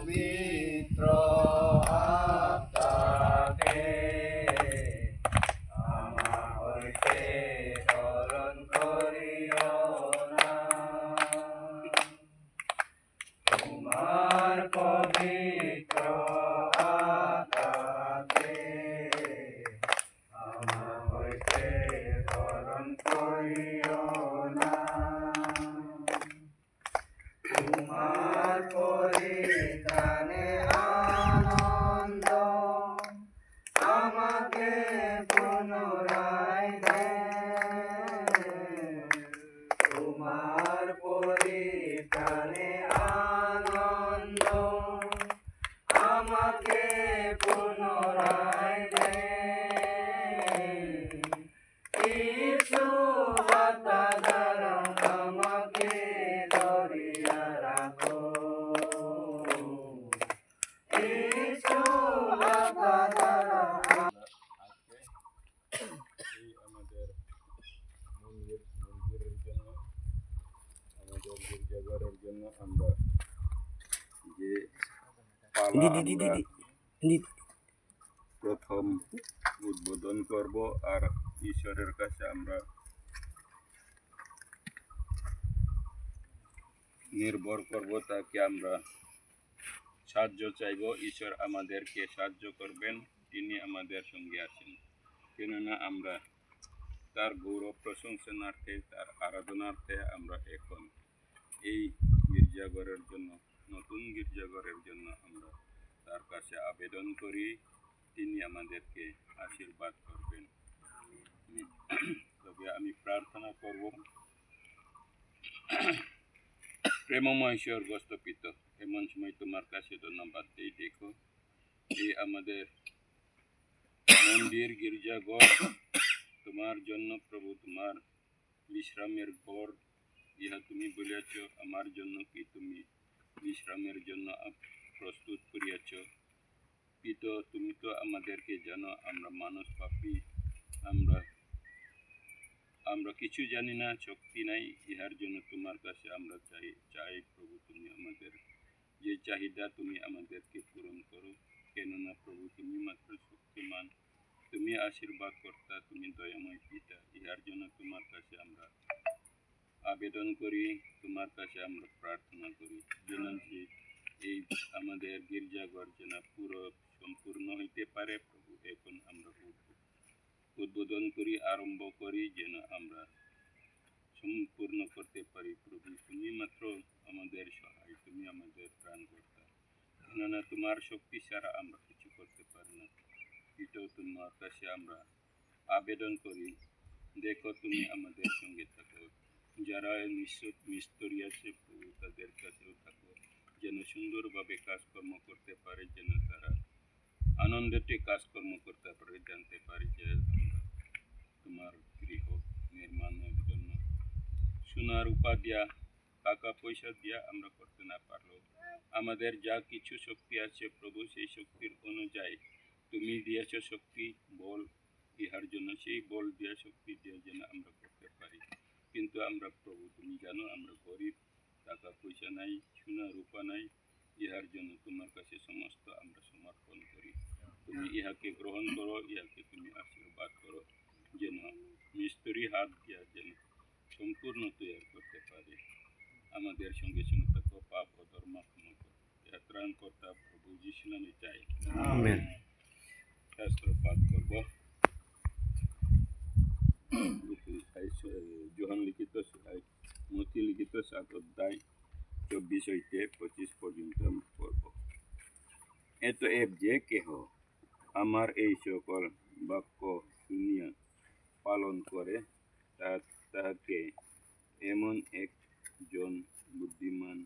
পবিত্র আত্মাকে আমা হইতে স্মরণ করিও না। তোমার পবিত্র আত্মাকে আমা হইতে স্মরণ করিও না। তোমার পরিত্রাণে আনন্দ আমাকে পুনরায় দে। তোমার পরিত্রাণে আনন্দ আমাকে পুনরায় দে। কিছু হাতা দ্বারা আমাকে ধরিয়া রাখো। কিছু হাতা দ্বারা আমাদের মন্দিরের জন্য, আমাদের গির্জাঘরের জন্য আমরা যে পালা আমরা প্রথম উদ্বোধন করব, আর ঈশ্বরের কাছে আমরা নির্ভর করব, তাকে আমরা সাহায্য চাইব। ঈশ্বর আমাদেরকে সাহায্য করবেন, তিনি আমাদের সঙ্গে আছেন। কেননা আমরা তার গৌরব প্রশংসনার্থে, তার আরাধনার্থে আমরা এখন এই গির্জাঘরের জন্য, নতুন গির্জাঘরের জন্য আমরা তার কাছে আবেদন করি, তিনি আমাদেরকে আশীর্বাদ করবেন। তবে আমি প্রার্থনা করব। প্রেমময় স্বর্গস্থ পিতা, এমন সময় তোমার কাছে ধন্যবাদ দিই। দেখো এই আমাদের মন্দির গির্জাঘর তোমার জন্য প্রভু, তোমার বিশ্রামের ঘর, ইহা তুমি বলিয়াছ আমার জন্য কি তুমি বিশ্রামের জন্য প্রস্তুত করিয়াছ। পিতা, তুমি তো আমাদেরকে জানো, আমরা মানুষ পাপী, আমরা কিছু জানি না, শক্তি নাই। ইহার জন্য তোমার কাছে আমরা চাই প্রভু, তুমি আমাদের যে চাহিদা তুমি আমাদেরকে পূরণ করো। কেননা প্রভু তুমি মাত্র শক্তিমান, তুমি আশীর্বাদ কর্তা, তুমি দয়াময় পিতা। ইহার জন্য তোমার কাছে আমরা আবেদন করি, তোমার কাছে আমরা প্রার্থনা করি, যেন এই আমাদের গির্জাঘর যেন পুরো সম্পূর্ণ হইতে পারে প্রভু। এখন আমরা উদ্বোধন করি, আরম্ভ করি, যেন আমরা সম্পূর্ণ করতে পারি প্রভু। তুমি মাত্র আমাদের সহায়, তুমি আমাদের ত্রাণকর্তা। কেননা তোমার শক্তি ছাড়া আমরা কিছু করতে পারি না। এটাও তোমার কাছে আমরা আবেদন করি, দেখো তুমি আমাদের সঙ্গে থাকো। যারা মিস্ত্রি আছে প্রভু, তাদের কাছেও থাকো, যেন সুন্দরভাবে কাজকর্ম করতে পারে, যেন তারা আনন্দতে কাজকর্ম করতে পারে, জানতে পারে যে আমরা তোমার গৃহ নির্মাণের জন্য সোনা রূপা দিয়া, টাকা পয়সা দিয়া আমরা করতে না পারলেও আমাদের যা কিছু শক্তি আছে প্রভু, সেই শক্তির অনুযায়ী তুমি দিয়েছ শক্তি, বল, ইহার জন্য সেই বল দিয়া, শক্তি দিয়া যেন আমরা করতে পারি। কিন্তু আমরা প্রভু তুমি জানো আমরা গরিব, টাকা পয়সা নাই, সোনা রূপা নাই। ইহার জন্য তোমার কাছে সমস্ত আমরা সমর্পণ করি। তুমি ইহাকে গ্রহণ করো, ইহাকে তুমি আশীর্বাদ করো, যেন মিস্ত্রি হাত দিয়া যেন সম্পূর্ণ তৈরি করতে পারে। আমাদের সঙ্গে সঙ্গে থাকো, পাপ ও ধর্ম ক্ষমা করো। ত্রাণকর্তা প্রভু যিশু নামে চাই, আমেন। শাস্ত্র পাঠ করব। যোহান লিখিত মতি লিখিত 7 অধ্যায় 24 হইতে 25 পর্যন্ত আমরা পড়ব। এতএব যে কেহ আমার এই সকল বাক্য শুনিয়া পালন করে, তাহাকে এমন একজন বুদ্ধিমান